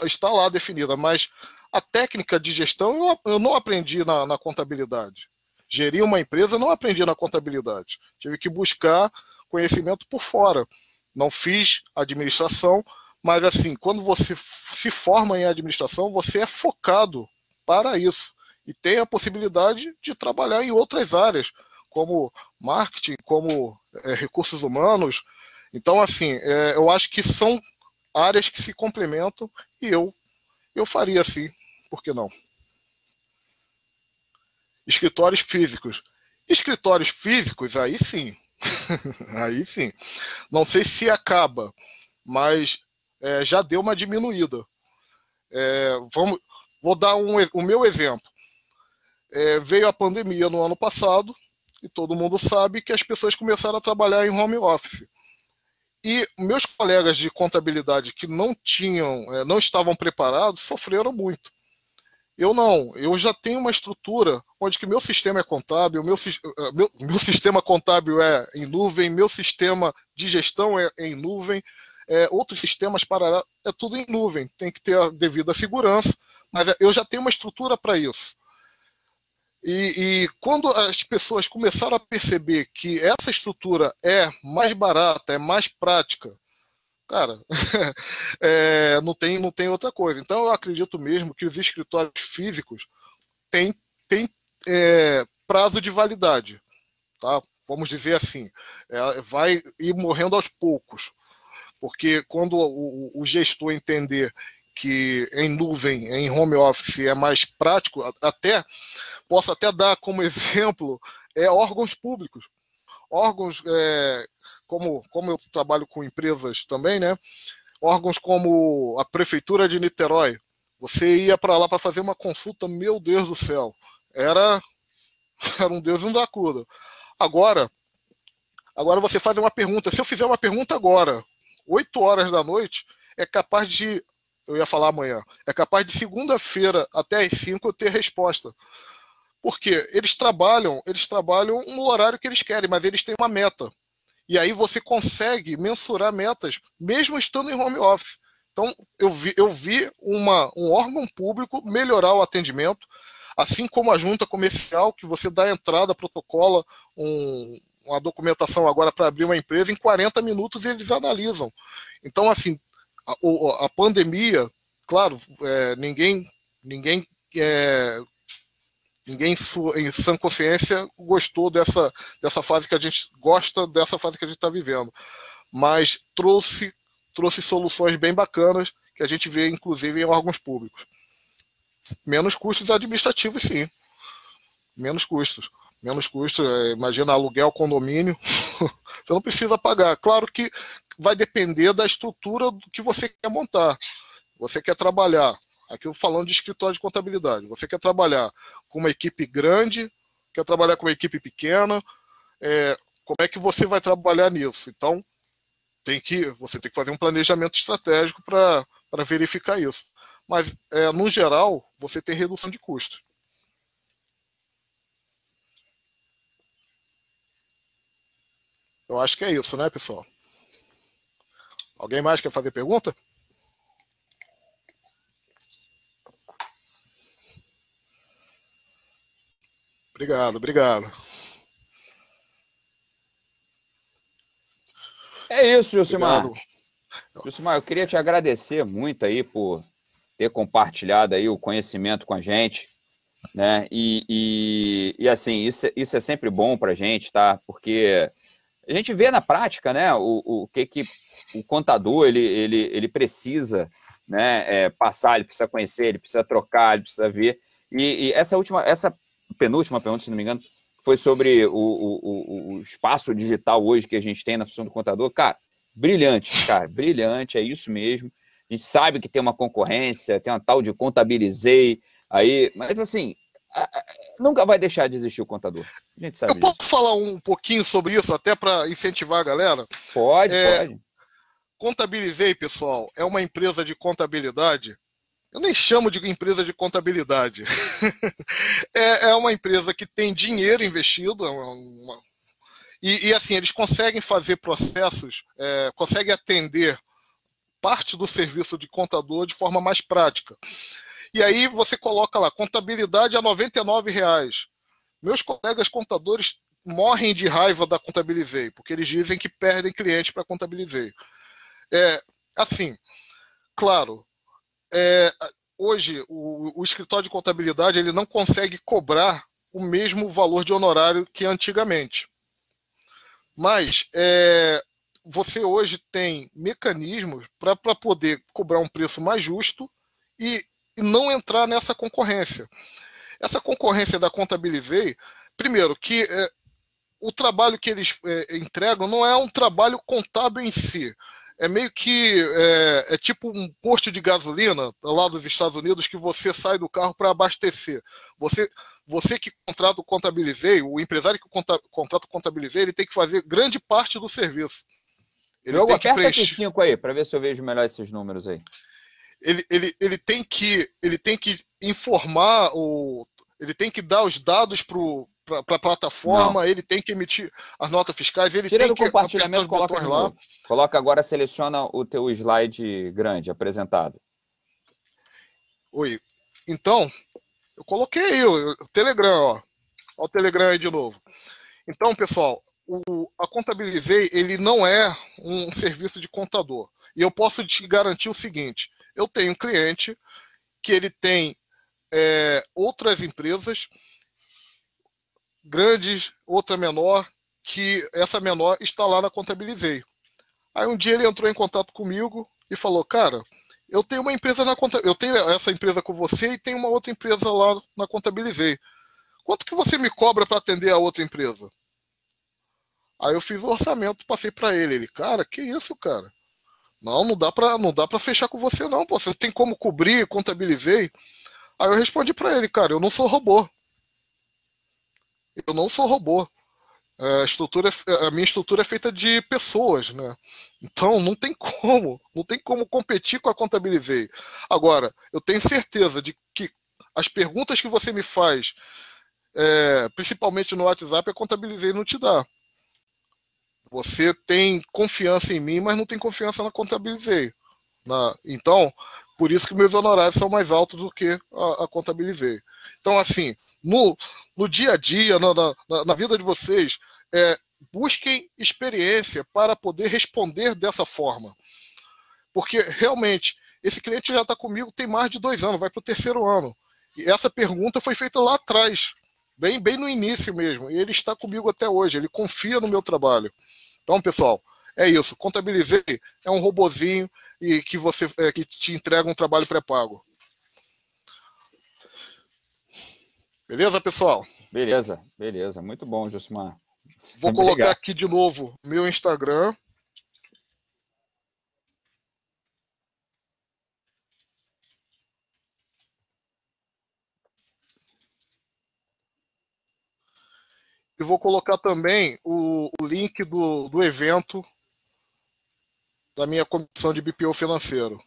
está lá definida, mas a técnica de gestão eu não aprendi na contabilidade. Gerir uma empresa eu não aprendi na contabilidade. Tive que buscar conhecimento por fora. Não fiz administração, Mas assim, quando você se forma em administração, você é focado para isso e tem a possibilidade de trabalhar em outras áreas, como marketing, como recursos humanos. Então, assim, eu acho que são áreas que se complementam e eu faria assim, por que não? Escritórios físicos. Escritórios físicos, aí sim. Aí sim. Não sei se acaba, mas já deu uma diminuída. Vou dar o meu exemplo. Veio a pandemia no ano passado e todo mundo sabe que as pessoas começaram a trabalhar em home office. E meus colegas de contabilidade que não estavam preparados, sofreram muito. Eu não, eu já tenho uma estrutura onde que meu sistema é contábil, meu sistema contábil é em nuvem, meu sistema de gestão é em nuvem, outros sistemas paralelos, é tudo em nuvem, tem que ter a devida segurança, mas eu já tenho uma estrutura para isso. E quando as pessoas começaram a perceber que essa estrutura é mais barata, é mais prática, cara, não tem outra coisa. Então eu acredito mesmo que os escritórios físicos têm prazo de validade, tá? Vamos dizer assim, vai ir morrendo aos poucos, porque quando o gestor entender que em nuvem, em home office é mais prático, posso até dar como exemplo órgãos públicos, órgãos como eu trabalho com empresas também, né? Órgãos como a Prefeitura de Niterói. Você ia para lá para fazer uma consulta, meu Deus do céu, era, era um Deus e um da acuda. Agora, agora você faz uma pergunta. Se eu fizer uma pergunta agora, 8 horas da noite, é capaz de, eu ia falar amanhã, é capaz de segunda-feira até às 5 eu ter resposta. Porque eles trabalham no horário que eles querem, mas eles têm uma meta. E aí você consegue mensurar metas, mesmo estando em home office. Então, eu vi um órgão público melhorar o atendimento, assim como a junta comercial, que você dá entrada, protocola uma documentação agora para abrir uma empresa, em 40 minutos eles analisam. Então, assim, a pandemia, claro, ninguém ninguém em sã consciência gostou dessa fase que a gente gosta, dessa fase que a gente está vivendo. Mas trouxe soluções bem bacanas que a gente vê, inclusive, em órgãos públicos. Menos custos administrativos, sim. Menos custos. Menos custos, imagina aluguel, condomínio. Você não precisa pagar. Claro que vai depender da estrutura do que você quer montar. Você quer trabalhar, aqui eu falando de escritório de contabilidade, você quer trabalhar com uma equipe grande, quer trabalhar com uma equipe pequena, como é que você vai trabalhar nisso? Então, você tem que fazer um planejamento estratégico para verificar isso. Mas, no geral, você tem redução de custos. Eu acho que é isso, né, pessoal? Alguém mais quer fazer pergunta? Obrigado, obrigado. É isso, Josimar. Obrigado. Josimar, eu queria te agradecer muito aí por ter compartilhado aí o conhecimento com a gente, né? E assim, isso é sempre bom para a gente, tá? Porque a gente vê na prática, né, o que o contador ele precisa, né, passar, ele precisa conhecer, ele precisa trocar, ele precisa ver. E essa penúltima pergunta, se não me engano, foi sobre o espaço digital hoje que a gente tem na função do contador. Cara, brilhante, é isso mesmo. A gente sabe que tem uma concorrência, tem uma tal de contabilizei aí, mas assim, nunca vai deixar de existir o contador. A gente Eu sabe posso disso. falar um pouquinho sobre isso, até para incentivar a galera? Pode, É, pode. Contabilizei, pessoal, é uma empresa de contabilidade. Eu nem chamo de empresa de contabilidade. É uma empresa que tem dinheiro investido. E assim, eles conseguem fazer processos, conseguem atender parte do serviço de contador de forma mais prática. E aí você coloca lá, contabilidade a R$ 99. Meus colegas contadores morrem de raiva da Contabilizei, porque eles dizem que perdem cliente para Contabilizei. Assim, claro, é, hoje o escritório de contabilidade ele não consegue cobrar o mesmo valor de honorário que antigamente. Mas você hoje tem mecanismos para poder cobrar um preço mais justo e não entrar nessa concorrência. Essa concorrência da Contabilizei, primeiro, que o trabalho que eles entregam não é um trabalho contábil em si. É meio que é tipo um posto de gasolina lá dos Estados Unidos que você sai do carro para abastecer. Você que contrata o Contabilizei, o empresário que contrata o Contabilizei, ele tem que fazer grande parte do serviço. Diogo, aperta F5 aí, para ver se eu vejo melhor esses números aí. Ele tem que informar, ele tem que dar os dados para a plataforma, ele tem que emitir as notas fiscais, ele Tira tem do que compartilhamento, coloca de novo. Coloca agora, seleciona o teu slide grande, apresentado. Oi. Então, eu coloquei aí o Telegram, ó. Ó o Telegram aí de novo. Então, pessoal, a Contabilizei, ele não é um serviço de contador. E eu posso te garantir o seguinte, eu tenho um cliente que ele tem outras empresas grandes, outra menor, que essa menor está lá na Contabilizei. Aí um dia ele entrou em contato comigo e falou, cara, eu tenho uma empresa eu tenho essa empresa com você e tenho uma outra empresa lá na Contabilizei. Quanto que você me cobra para atender a outra empresa? Aí eu fiz o orçamento, passei para ele. Ele, cara, que isso, cara? Não dá para fechar com você não, pô. Você não tem como cobrir, Contabilizei. Aí eu respondi para ele, cara, eu não sou robô. Eu não sou robô. A minha estrutura é feita de pessoas, né? Então não tem como competir com a Contabilizei. Agora, eu tenho certeza de que as perguntas que você me faz, principalmente no WhatsApp, a Contabilizei não te dá. Você tem confiança em mim, mas não tem confiança na Contabilizei. Então, por isso que meus honorários são mais altos do que a Contabilizei. Então, assim, no dia a dia, na vida de vocês, busquem experiência para poder responder dessa forma. Porque, realmente, esse cliente já está comigo tem mais de 2 anos, vai para o 3º ano. E essa pergunta foi feita lá atrás, bem no início mesmo. E ele está comigo até hoje, ele confia no meu trabalho. Então, pessoal, é isso. Contabilizei é um robozinho e que te entrega um trabalho pré-pago. Beleza, pessoal? Beleza. Muito bom, Josimar. Vou colocar aqui de novo meu Instagram. E vou colocar também o link do evento da minha comissão de BPO financeiro.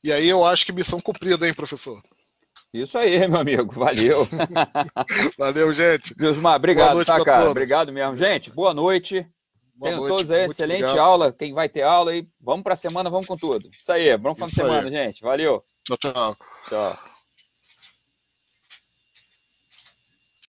E aí eu acho que missão cumprida, hein, professor? Isso aí, meu amigo. Valeu. Valeu, gente. Josimar, obrigado, tá, cara? Obrigado mesmo. Gente, boa noite. Tenham todos aí, excelente aula. Quem vai ter aula aí, vamos pra semana, vamos com tudo. Isso aí, bom final de semana, gente. Valeu. Tchau, tchau. Tchau.